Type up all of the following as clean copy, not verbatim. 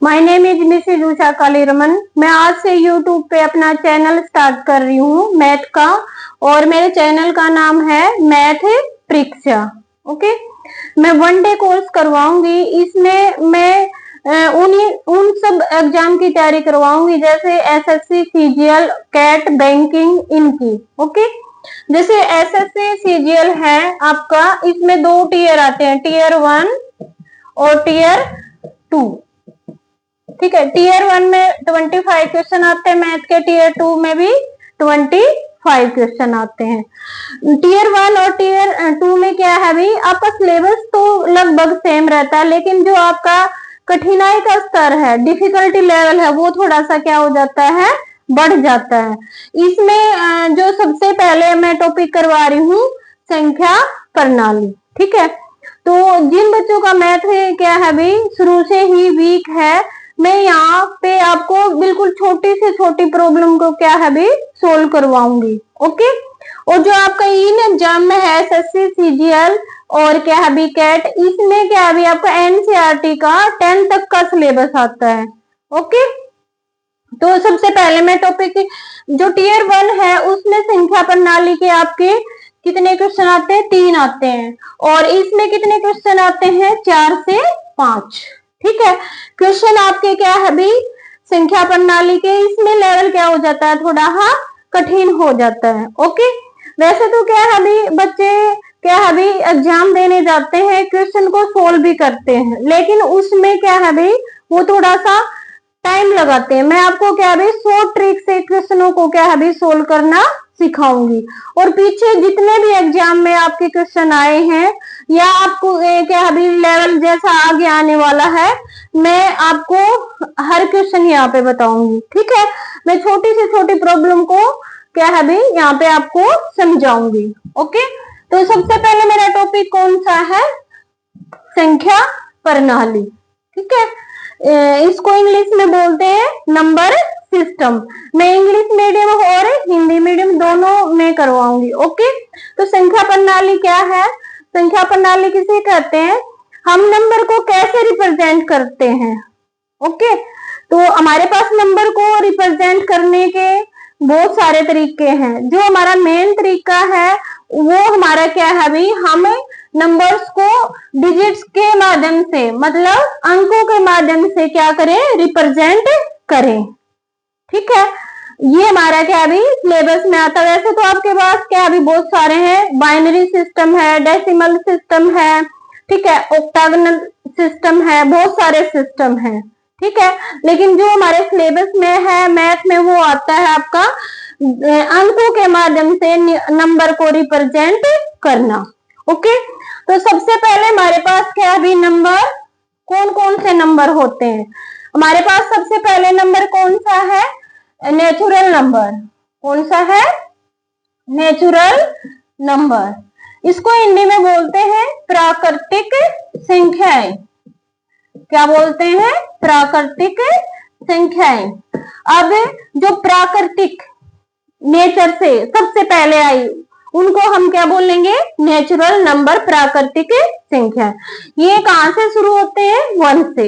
My name is Mrs Usha Kaliraman. मैं आज से यूट्यूब पे अपना चैनल स्टार्ट कर रही हूँ मैथ का, और मेरे चैनल का नाम है मैथ परीक्षा। ओके, मैं 1 डे कोर्स करवाऊंगी। इसमें मैं उन सब एग्जाम की तैयारी करवाऊंगी, जैसे एसएससी, सीजीएल, कैट, बैंकिंग, इनकी। ओके, जैसे एसएससी सीजीएल है आपका, इसमें 2 टीयर आते हैं, टीयर 1 और टीयर 2। ठीक है, टीयर 1 में 25 क्वेश्चन आते हैं मैथ के, टीयर 2 में भी 25 क्वेश्चन आते हैं। टीयर 1 और टीयर 2 में क्या है भाई, आपका सिलेबस तो लगभग सेम रहता है, लेकिन जो आपका कठिनाई का स्तर है, डिफिकल्टी लेवल है, वो थोड़ा सा क्या हो जाता है, बढ़ जाता है। इसमें जो सबसे पहले मैं टॉपिक करवा रही हूँ, संख्या प्रणाली। ठीक है, तो जिन बच्चों का मैथ क्या है भाई शुरू से ही वीक है, मैं यहाँ पे आपको बिल्कुल छोटी से छोटी प्रॉब्लम को क्या है भी सोल्व करवाऊंगी। ओके, और जो आपका इन एग्जाम में है एसएससी, सीजीएल और क्या है भी कैट, इसमें क्या है भी आपका एनसीईआरटी का 10 तक का सिलेबस आता है। ओके, तो सबसे पहले मैं टॉपिक जो टीयर 1 है उसमें संख्या प्रणाली के आपके कितने क्वेश्चन आते हैं, 3 आते हैं, और इसमें कितने क्वेश्चन आते हैं, 4 से 5। ठीक है, क्वेश्चन आपके क्या है भी संख्या प्रणाली के, इसमें लेवल क्या हो जाता है, थोड़ा कठिन हो जाता है। ओके, वैसे तो क्या है भी बच्चे क्या है भी एग्जाम देने जाते हैं, क्वेश्चन को सोल्व भी करते हैं, लेकिन उसमें क्या है भी वो थोड़ा सा टाइम लगाते हैं। मैं आपको क्या है शॉर्ट ट्रिक से क्वेश्चनों को क्या है सोल्व करना सिखाऊंगी। और पीछे जितने भी एग्जाम में आपके क्वेश्चन आए हैं, या आपको क्या अभी लेवल जैसा आगे आने वाला है, मैं आपको हर क्वेश्चन यहाँ पे बताऊंगी। ठीक है, मैं छोटी से छोटी प्रॉब्लम को क्या है भी यहाँ पे आपको समझाऊंगी। ओके, तो सबसे पहले मेरा टॉपिक कौन सा है, संख्या प्रणाली। ठीक है, इसको इंग्लिश में बोलते हैं नंबर सिस्टम। मैं इंग्लिश मीडियम और हिंदी मीडियम दोनों में करवाऊंगी। ओके, तो संख्या प्रणाली क्या है, संख्या प्रणाली किसे कहते हैं, हम नंबर को कैसे रिप्रेजेंट करते हैं। ओके, तो हमारे पास नंबर को रिप्रेजेंट करने के बहुत सारे तरीके हैं। जो हमारा मेन तरीका है वो हमारा क्या है भाई, हम नंबर्स को डिजिट्स के माध्यम से, मतलब अंकों के माध्यम से क्या करें, रिप्रेजेंट करें। ठीक है, ये हमारा क्या अभी सिलेबस में आता है। वैसे तो आपके पास क्या अभी बहुत सारे हैं, बाइनरी सिस्टम है, डेसिमल सिस्टम है, ठीक है, ऑक्टागोनल सिस्टम है, बहुत सारे सिस्टम है। ठीक है, लेकिन जो हमारे सिलेबस में है मैथ में, वो आता है आपका अंकों के माध्यम से नंबर को रिप्रेजेंट करना। ओके, तो सबसे पहले हमारे पास क्या अभी नंबर, कौन कौन से नंबर होते हैं हमारे पास। सबसे पहले नंबर कौन सा है, नेचुरल नंबर। कौन सा है, नेचुरल नंबर। इसको हिंदी में बोलते हैं प्राकृतिक संख्याएं। क्या बोलते हैं, प्राकृतिक संख्याएं। अब जो प्राकृतिक नेचर से सबसे पहले आई, उनको हम क्या बोलेंगे, नेचुरल नंबर, प्राकृतिक संख्या। ये कहां से शुरू होते हैं, 1 से,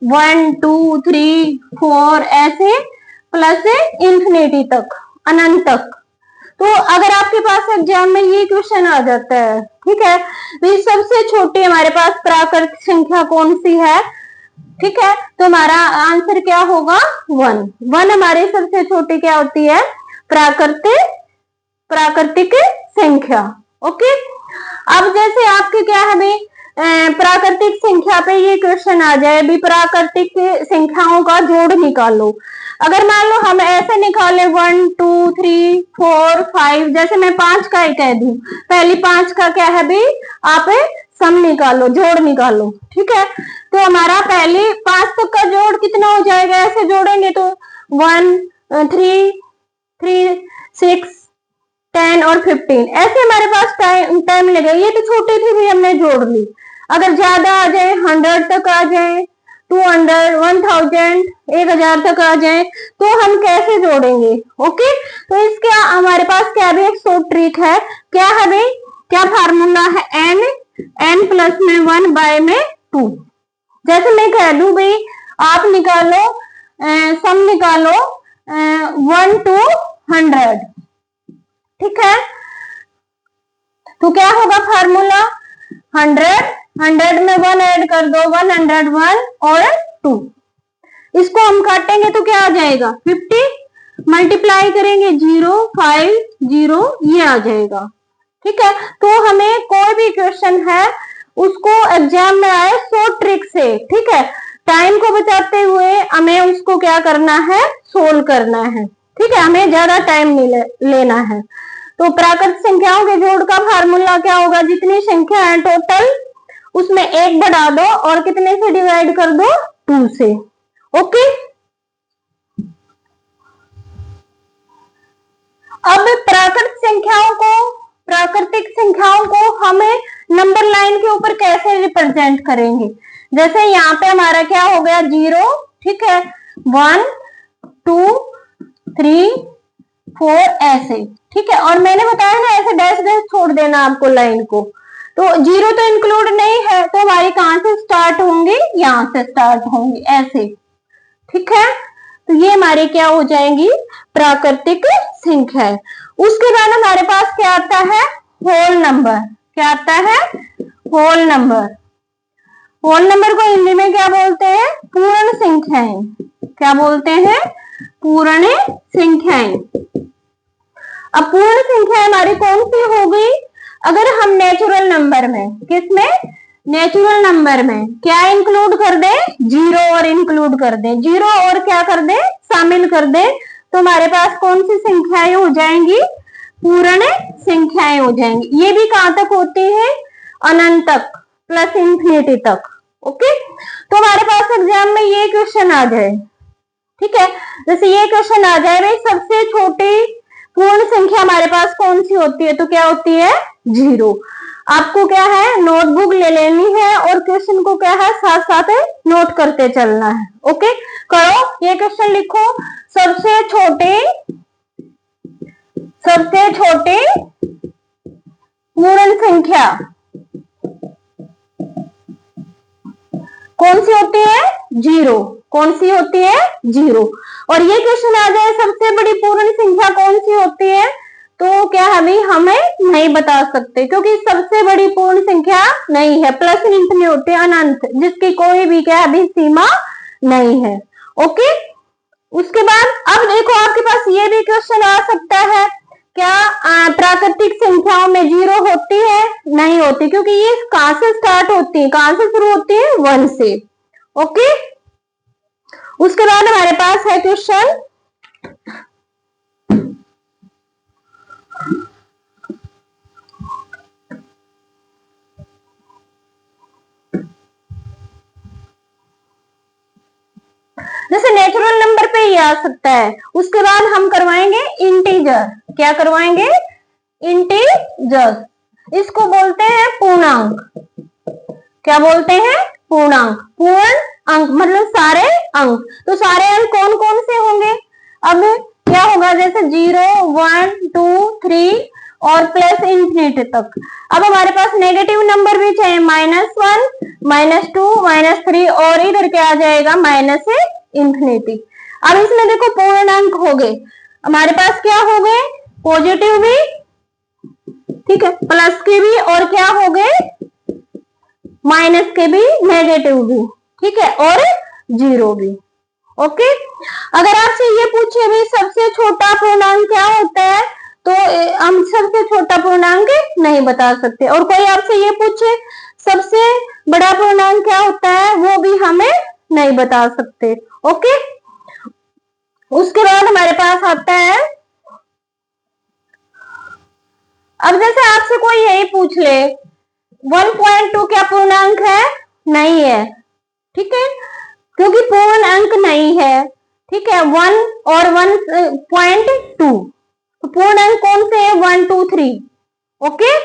1 2 3 4 ऐसे प्लस इंफिनिटी तक, अनंत तक। तो अगर आपके पास एग्जाम में ये क्वेश्चन आ जाता है, ठीक है, तो ये सबसे छोटी हमारे पास प्राकृतिक संख्या कौन सी है, ठीक है, तो हमारा आंसर क्या होगा, 1। 1 हमारी सबसे छोटी क्या होती है, प्राकृतिक संख्या। ओके, अब जैसे आपके क्या है भाई प्राकृतिक संख्या पे ये क्वेश्चन आ जाए भी, प्राकृतिक संख्याओं का जोड़ निकालो। अगर मान लो हम ऐसे निकाले 1 2 3 4 5, जैसे मैं 5 का ही कह दूं, पहली 5 का क्या है भाई, आप सम निकालो, जोड़ निकालो। ठीक है, तो हमारा पहले 5 तक का जोड़ कितना हो जाएगा, ऐसे जोड़ेंगे तो 1 3 3 6 10 और 15, ऐसे हमारे पास टाइम लगेगा। ये तो छोटी थी भी, हमने जोड़ ली। अगर ज्यादा आ जाए, 100 तक आ जाए, 200 1000 1000 तक आ जाए, तो हम कैसे जोड़ेंगे। ओके, तो इसके हमारे पास क्या भी एक शॉर्ट ट्रिक है, क्या है भाई, क्या फार्मूला है, n प्लस में 1 बाय में 2। जैसे मैं कह दूं भाई आप निकालो, सम निकालो 1 to 100, ठीक है। तो क्या होगा फार्मूला, 100 में 1 ऐड कर दो, 101 और 2। इसको हम काटेंगे तो क्या आ जाएगा 50, मल्टीप्लाई करेंगे 0 5 0, ये आ जाएगा, ठीक है। तो हमें कोई भी क्वेश्चन है उसको एग्जाम में आए शॉर्ट ट्रिक से, ठीक है, टाइम को बचाते हुए हमें उसको क्या करना है, सोल्व करना है, ठीक है, हमें ज्यादा टाइम नहीं लेना है। तो प्राकृत संख्याओं के जोड़ का फार्मूला क्या होगा, जितनी संख्या है टोटल उसमें 1 बढ़ा दो और कितने से डिवाइड कर दो, 2 से, ओके। अब प्राकृतिक संख्याओं को हमें नंबर लाइन के ऊपर कैसे रिप्रेजेंट करेंगे। जैसे यहाँ पे हमारा क्या हो गया 0, ठीक है, 1 2 3 4 ऐसे, ठीक है। और मैंने बताया ना ऐसे डैश डैश छोड़ देना आपको लाइन को। तो 0 तो इंक्लूड नहीं है, तो हमारी कहां से स्टार्ट होंगी, यहां से स्टार्ट होंगी ऐसे, ठीक है। तो ये हमारी क्या हो जाएंगी, प्राकृतिक संख्या है। उसके बाद हमारे पास क्या आता है, होल नंबर। क्या आता है, होल नंबर। होल नंबर को हिंदी में क्या बोलते हैं, पूर्ण संख्याएं। क्या बोलते हैं, पूर्ण संख्याएं। अब पूर्ण संख्या हमारी कौन सी हो गई, अगर हम नेचुरल नंबर में, किसमें, नेचुरल नंबर में क्या इंक्लूड कर दे, 0 और इंक्लूड कर दे, 0 और क्या कर दे, शामिल कर दे, तो हमारे पास कौन सी संख्याएं हो जाएंगी, पूर्ण संख्याएं हो जाएंगी। ये भी कहां तक होती है, अनंत तक, प्लस इंफिनिटी तक, ओके। तो हमारे पास एग्जाम में ये क्वेश्चन आ जाए, ठीक है, जैसे ये क्वेश्चन आ जाए भाई सबसे छोटी पूर्ण संख्या हमारे पास कौन सी होती है, तो क्या होती है, 0। आपको क्या है, नोटबुक ले लेनी है और क्वेश्चन को क्या है साथ साथ नोट करते चलना है, ओके। करो, ये क्वेश्चन लिखो, सबसे छोटे पूर्ण संख्या कौन सी होती है, 0। कौन सी होती है, 0। और ये क्वेश्चन आ जाए सबसे बड़ी पूर्ण संख्या कौन सी होती है, तो क्या अभी हमें नहीं बता सकते, क्योंकि सबसे बड़ी पूर्ण संख्या नहीं है, प्लस इंफिनिटी अनंत, जिसकी कोई भी क्या अभी सीमा नहीं है, ओके। उसके बाद अब देखो आपके पास ये भी क्वेश्चन आ सकता है, क्या प्राकृतिक संख्याओं में 0 होती है, नहीं होती, क्योंकि ये कहां से स्टार्ट होती है, कहां से शुरू होती है, 1 से, ओके। उसके बाद हमारे पास है क्वेश्चन, जैसे नेचुरल नंबर पे ही आ सकता है। उसके बाद हम करवाएंगे इंटीजर। क्या करवाएंगे, इंटीजर। इसको बोलते हैं पूर्णांक। क्या बोलते हैं, पूर्णांक। पूर्ण अंक मतलब सारे अंक। तो सारे अंक कौन कौन से होंगे, अब क्या होगा, जैसे 0 1 2 3 और प्लस इंफिनिटी तक। अब हमारे पास नेगेटिव नंबर भी चाहिए, -1 -2 -3 और इधर क्या आ जाएगा, -इंफिनिटी। अब इसमें देखो पूर्णांक हो गए हमारे पास, क्या हो गए, पॉजिटिव भी, ठीक है, प्लस के भी, और क्या हो गए, माइनस के भी, नेगेटिव भी, ठीक है, और 0 भी, ओके। अगर आपसे ये पूछे भी सबसे छोटा पूर्णांक क्या होता है, तो हम सबसे छोटा पूर्णांक नहीं बता सकते। और कोई आपसे ये पूछे सबसे बड़ा पूर्णांक क्या होता है, वो भी हमें नहीं बता सकते, ओके। उसके बाद हमारे पास आता है, अब जैसे आपसे कोई यही पूछ ले 1.2 क्या पूर्णांक है, नहीं है, ठीक है, क्योंकि पूर्ण अंक नहीं है, ठीक है, 1 और 1.2, तो पूर्ण अंक कौन से है, 1 2 3, ओके।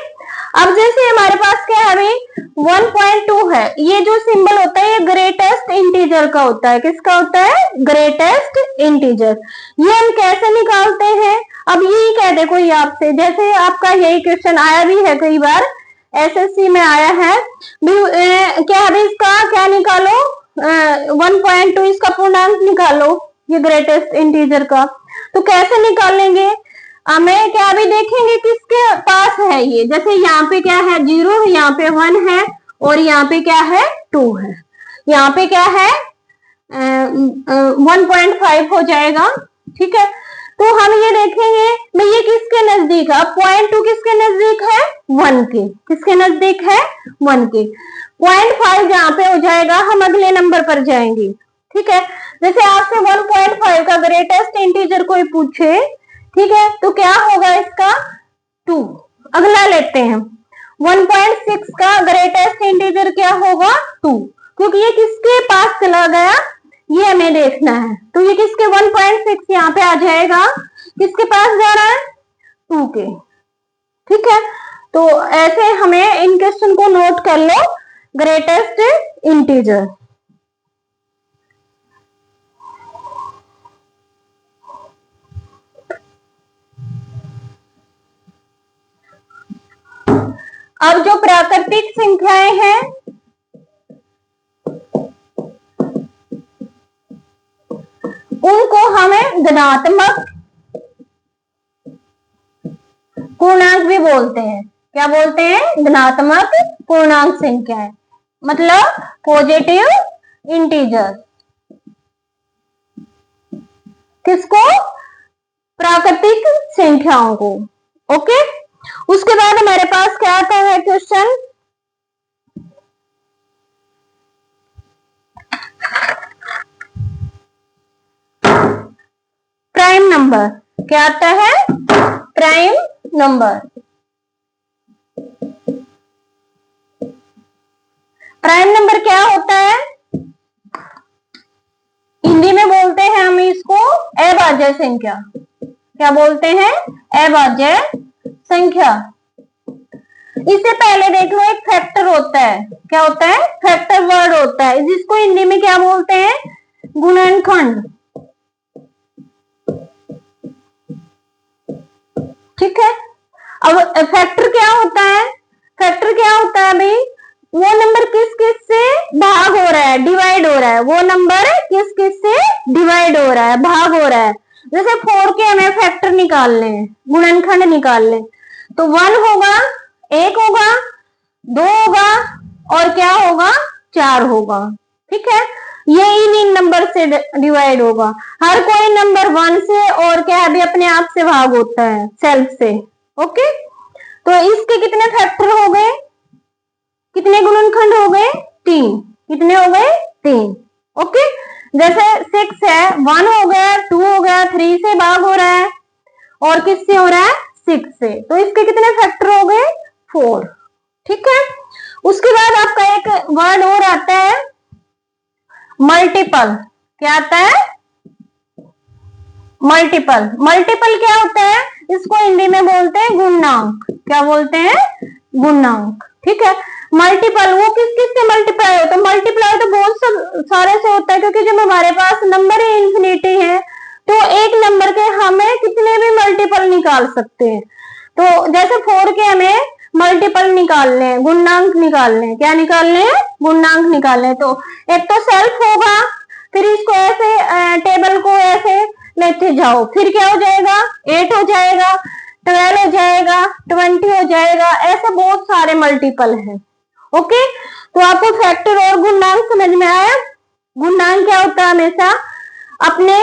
अब जैसे हमारे पास क्या है अभी 1.2 है, ये जो सिंबल होता है ये ग्रेटेस्ट इंटीजर का होता है, किसका होता है, ग्रेटेस्ट इंटीजर। ये हम कैसे निकालते हैं, अब यही कह दे कोई आपसे, जैसे आपका यही क्वेश्चन आया भी है कई बार, एसएससी में आया है, क्या है इसका, क्या निकालो, 1.2 इसका पूर्णांक निकालो, ये ग्रेटेस्ट इंटीजर का। तो कैसे निकालेंगे, हमें क्या अभी देखेंगे किसके पास है ये। जैसे यहाँ पे क्या है 0, यहाँ पे 1 है, और यहाँ पे क्या है 2 है, यहाँ पे क्या है 1.5 हो जाएगा। ठीक है, तो हम ये देखेंगे मैं ये किसके नजदीक है। 0.2 किसके नजदीक है 1 के, किसके नजदीक है 1 के। 0.5 जहाँ पे हो जाएगा हम अगले नंबर पर जाएंगे। ठीक है, जैसे आपसे 1.5 का ग्रेटेस्ट इंटीजर कोई पूछे, ठीक है, तो क्या होगा इसका 2। अगला लेते हैं 1.6 का ग्रेटेस्ट इंटीजर क्या होगा 2, क्योंकि ये किसके पास चला गया ये हमें देखना है। तो ये किसके 1.6 यहाँ पे आ जाएगा, किसके पास जा रहा है 2 के। ठीक है, तो ऐसे हमें इन क्वेश्चन को नोट कर लो, ग्रेटेस्ट इंटीजर। अब जो प्राकृतिक संख्याएं हैं उनको हमें धनात्मक पूर्णांक भी बोलते हैं। क्या बोलते हैं, धनात्मक पूर्णांक संख्याएं, मतलब पॉजिटिव इंटीजर। किसको, प्राकृतिक संख्याओं को। ओके, उसके बाद हमारे पास क्या आता है क्वेश्चन, प्राइम नंबर। क्या आता है, प्राइम नंबर। प्राइम नंबर क्या होता है, हिंदी में बोलते हैं हम इसको अभाज्य संख्या। क्या बोलते हैं, अभाज्य संख्या। इससे पहले देख लो एक फैक्टर होता है। क्या होता है, फैक्टर वर्ड होता है, जिसको हिंदी में क्या बोलते हैं, गुणनखंड। ठीक है, अब फैक्टर क्या होता है, फैक्टर क्या होता है भाई, वो नंबर किस किस से भाग हो रहा है, डिवाइड हो रहा है, वो नंबर किस किस से डिवाइड हो रहा है, भाग हो रहा है। जैसे 4 के हमें फैक्टर निकालने हैं, गुणनखंड निकालने, तो 1 होगा, 1 होगा, 2 होगा, और क्या होगा 4 होगा। ठीक है, ये इन नंबर से डिवाइड होगा। हर कोई नंबर 1 से और क्या है भी अपने आप से भाग होता है, सेल्फ से। ओके, तो इसके कितने फैक्टर हो गए, कितने गुणनखंड हो गए 3, कितने हो गए 3। ओके, जैसे 6 है, 1 हो गया, 2 हो गया, 3 से भाग हो रहा है, और किससे हो रहा है 6 से, तो इसके कितने फैक्टर हो गए 4। ठीक है, उसके बाद आपका एक वर्ड और आता है मल्टीपल। क्या आता है, मल्टीपल। मल्टीपल क्या होता है, इसको हिंदी में बोलते हैं गुणनांक। क्या बोलते हैं, गुणनांक। ठीक है, मल्टीपल वो किस किस से मल्टीप्लाई होता है, मल्टीप्लाई तो बहुत सारे से होता है, क्योंकि जब हमारे पास नंबर ही इंफिनिटी है तो एक नंबर के हमें कितने भी मल्टीपल निकाल सकते हैं। तो जैसे 4 के हमें मल्टीपल निकालने हैं, गुणनांक निकालने हैं। क्या निकालने हैं, गुणनांक निकालने हैं। तो एक तो सेल्फ होगा, फिर इसको ऐसे टेबल को ऐसे लेते जाओ, फिर क्या हो जाएगा 8 हो जाएगा, 12 हो जाएगा, 20 हो जाएगा, ऐसे बहुत सारे मल्टीपल हैं। ओके, तो आपको फैक्टर और गुणनांक समझ में आया। गुणनांक क्या होता है, हमेशा अपने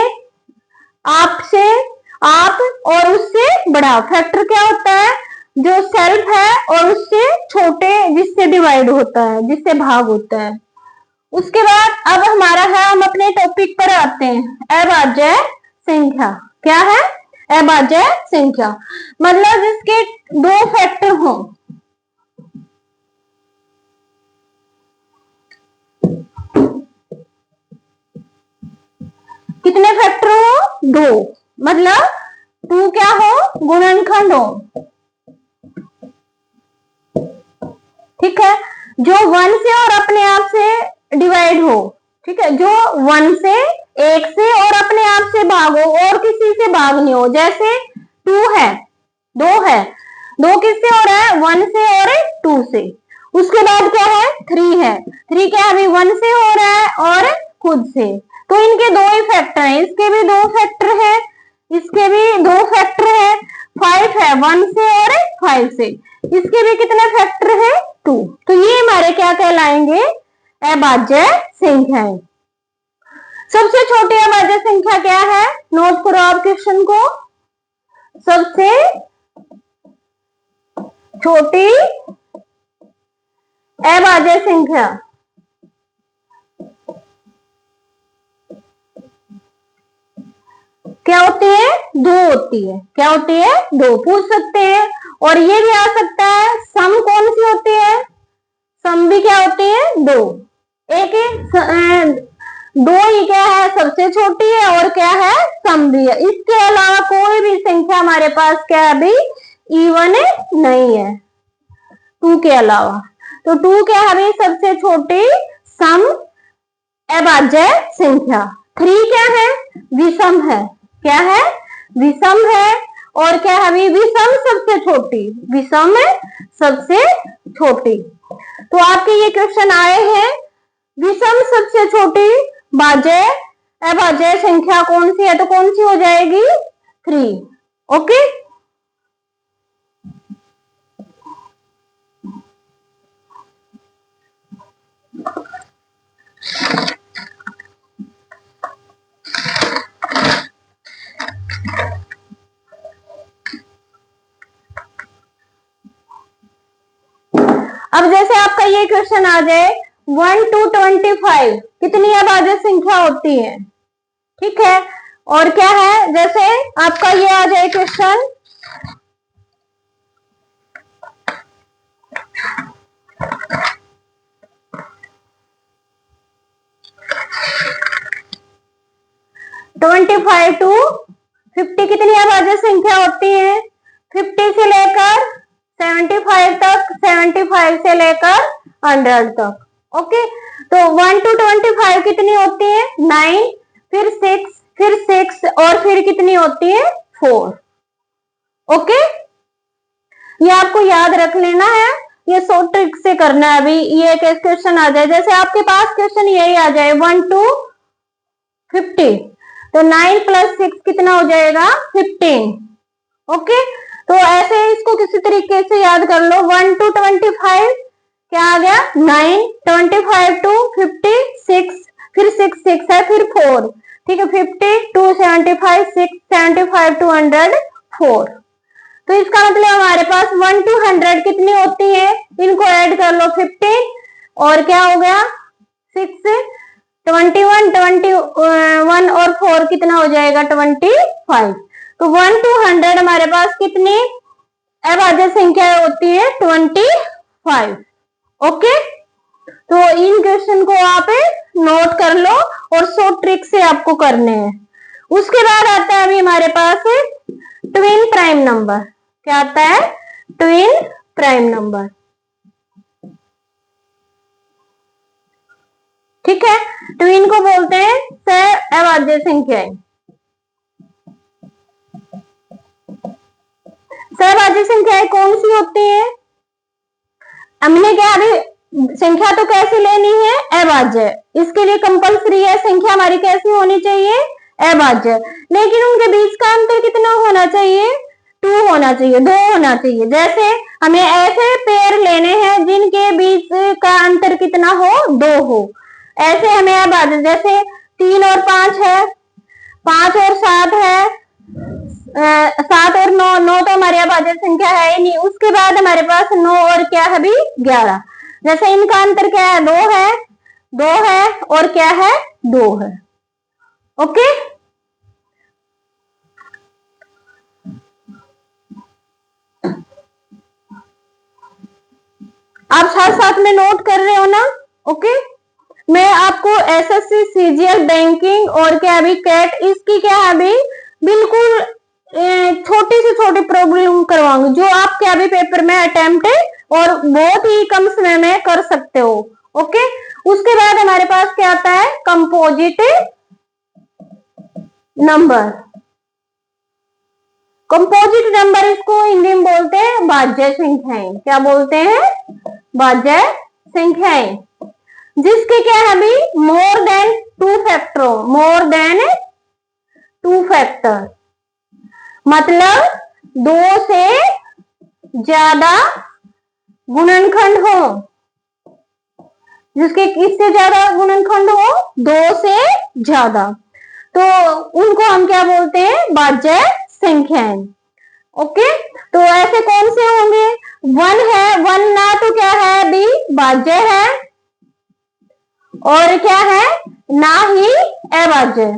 आप से, आप और उससे बड़ा। फैक्टर क्या होता है, जो सेल्फ है और उससे छोटे, जिससे डिवाइड होता है, जिससे भाग होता है। उसके बाद अब हमारा है, हम अपने टॉपिक पर आते हैं, अभाज्य संख्या। क्या है, अभाज्य संख्या, मतलब जिसके 2 फैक्टर हों। कितने फैक्टर हो, 2, मतलब 2 क्या हो, गुणनखंड हो। ठीक है, जो 1 से और अपने आप से डिवाइड हो। ठीक है, जो 1 से, 1 से और अपने आप से भाग हो, और किसी से भाग नहीं हो। जैसे 2 है, 2 है, 2 किससे हो रहा है, 1 से और 2 से। उसके बाद क्या है 3 है, 3 क्या अभी 1 से हो रहा है और खुद से। तो इनके दो ही फैक्टर हैं, इसके भी दो फैक्टर है, इसके भी दो फैक्टर है, 5 है 1 से और 5 से, इसके भी कितने फैक्टर है 2। तो ये हमारे क्या कहलाएंगे, अभाज्य संख्याएं। सबसे छोटी अभाज्य संख्या क्या है, नोट करो आप क्वेश्चन को। सबसे छोटी अभाज्य संख्या क्या होती है, 2 होती है। क्या होती है, 2 पूछ सकते हैं। और ये भी आ सकता है सम कौन सी होती है, सम भी क्या होती है 2। एक दो ही क्या है सबसे छोटी है और क्या है सम भी है। इसके अलावा कोई भी संख्या हमारे पास क्या है अभी इवन नहीं है 2 के अलावा। तो 2 क्या है अभी सबसे छोटी सम अभाज्य संख्या। 3 क्या है, विषम है। क्या है, विषम है। और क्या है अभी विषम सबसे छोटी, विषम सबसे छोटी। तो आपके ये क्वेश्चन आए हैं, विषम सबसे छोटी भाज्य अभाज्य संख्या कौन सी है, तो कौन सी हो जाएगी 3। ओके। अब जैसे आपका ये क्वेश्चन आ जाए 1 to 25 कितनी अभाज्य संख्या होती है, ठीक है। और क्या है, जैसे आपका ये आ जाए क्वेश्चन 25 to 50 कितनी अभाज्य संख्या होती है, 50 से लेकर 75 तक, 75 से लेकर 100 तक। ओके। तो 1 to 25 कितनी होती है 9, फिर 6, फिर 6 और फिर कितनी होती है 4। ओके। ये आपको याद रख लेना है, ये शॉर्ट ट्रिक से करना है। अभी ये क्वेश्चन आ जाए, जैसे आपके पास क्वेश्चन यही आ जाए 1 to 50, तो 9 + 6 कितना हो जाएगा 15। ओके। तो ऐसे इसको किसी तरीके से याद कर लो। 1 to 25 क्या आ गया 9, 25 to 50 6, फिर 6 6 है, फिर 4, ठीक है। 50 to 75 6, 75 to 100 4। तो इसका मतलब हमारे पास 1 to 100 कितनी होती है, इनको ऐड कर लो 15 और क्या हो गया 6, 21, 21 और 4 कितना हो जाएगा 25। तो 1 to 100 हमारे पास कितनी अभाज्य संख्या होती है 25। ओके। तो इन क्वेश्चन को आप नोट कर लो और शॉर्ट ट्रिक से आपको करने हैं। उसके बाद आता है अभी हमारे पास ट्विन प्राइम नंबर। क्या आता है, ट्विन प्राइम नंबर। ठीक है। ट्विन को बोलते हैं सह अभाज्य संख्याएं। सहभाज्य संख्याएं कौन सी होती है, हमने क्या अभी संख्या तो कैसी लेनी है अभाज्य, इसके लिए कंपलसरी है संख्या हमारी कैसी होनी चाहिए अभाज्य। लेकिन उनके बीच का अंतर कितना होना चाहिए 2 होना चाहिए, 2 होना चाहिए। जैसे हमें ऐसे पेयर लेने हैं जिनके बीच का अंतर कितना हो 2 हो, ऐसे हमें अभाज्य। जैसे 3 और 5 है, 5 और 7 है, 7 और 9, 9 तो हमारे अभाज्य संख्या है ही नहीं। उसके बाद हमारे पास 9 और क्या है अभी 11। जैसे इनका अंतर क्या है 2 है, 2 है और क्या है 2 है। ओके। आप साथ साथ में नोट कर रहे हो ना। ओके। मैं आपको एसएससी सीजीएल बैंकिंग और क्या अभी कैट इसकी क्या है अभी बिल्कुल छोटी से छोटी प्रॉब्लम करवाऊंगी जो आप क्या भी पेपर में अटेम्प्ट और बहुत ही कम समय में कर सकते हो। ओके। उसके बाद हमारे पास क्या आता है कंपोजिट नंबर। कंपोजिट नंबर इसको हिंदी में बोलते हैं भाज्य संख्याएं। क्या बोलते हैं भाज्य संख्याएं, जिसके क्या है अभी मोर देन 2 मतलब 2 से ज्यादा गुणनखंड हो, जिसके किससे ज्यादा गुणनखंड हो, 2 से ज्यादा, तो उनको हम क्या बोलते हैं, भाज्य संख्याएं। ओके, तो ऐसे कौन से होंगे, 1 है, 1 ना तो क्या है बी भाज्य है और क्या है ना ही अभाज्य।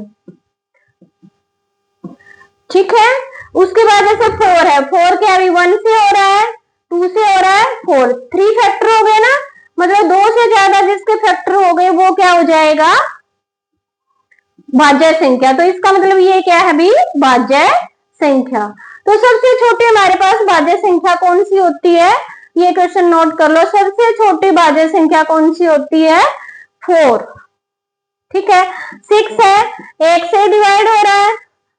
ठीक है, उसके बाद जैसे 4 है, 4 क्या भी 1 से हो रहा है, 2 से हो रहा है, 4, 3 फैक्टर हो गए ना, मतलब 2 से ज्यादा जिसके फैक्टर हो गए वो क्या हो जाएगा, भाज्य संख्या। तो इसका मतलब ये क्या है भी, भाज्य संख्या। तो सबसे छोटी हमारे पास भाज्य संख्या कौन सी होती है, ये क्वेश्चन नोट कर लो, सबसे छोटी भाज्य संख्या कौन सी होती है, 4। ठीक है, 6 है, 1 से डिवाइड हो रहा है,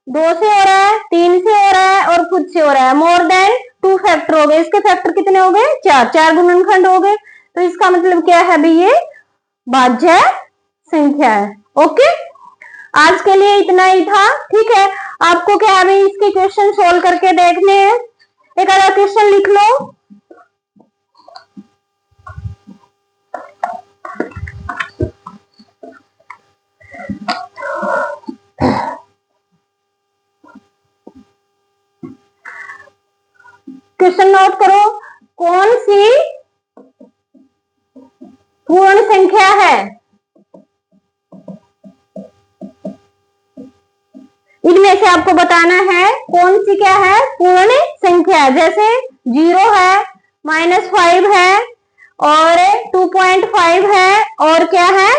2 से हो रहा है, 3 से हो रहा है और खुद से हो रहा है, मोर देन 2 फैक्टर हो गए, इसके फैक्टर कितने हो गए, 4, 4 गुणनखंड हो गए। तो इसका मतलब क्या है भी, ये भाज्य संख्या है। ओके, आज के लिए इतना ही था। ठीक है, आपको क्या अभी इसके क्वेश्चन सोल्व करके देखने हैं, एक आधा क्वेश्चन लिख लो। क्वेश्चन नोट करो, कौन सी पूर्ण संख्या है, इनमें से आपको बताना है कौन सी क्या है पूर्ण संख्या। जैसे 0 है, -5 है और 2.5 है और क्या है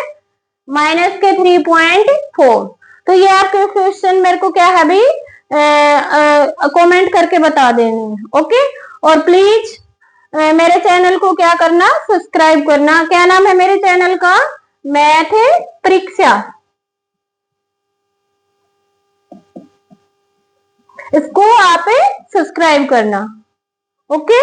माइनस के 3.4। तो ये आपके क्वेश्चन मेरे को क्या है अभी कमेंट करके बता देने। ओके, और प्लीज मेरे चैनल को क्या करना, सब्सक्राइब करना। क्या नाम है मेरे चैनल का, मैथ परीक्षा। इसको आप सब्सक्राइब करना। ओके।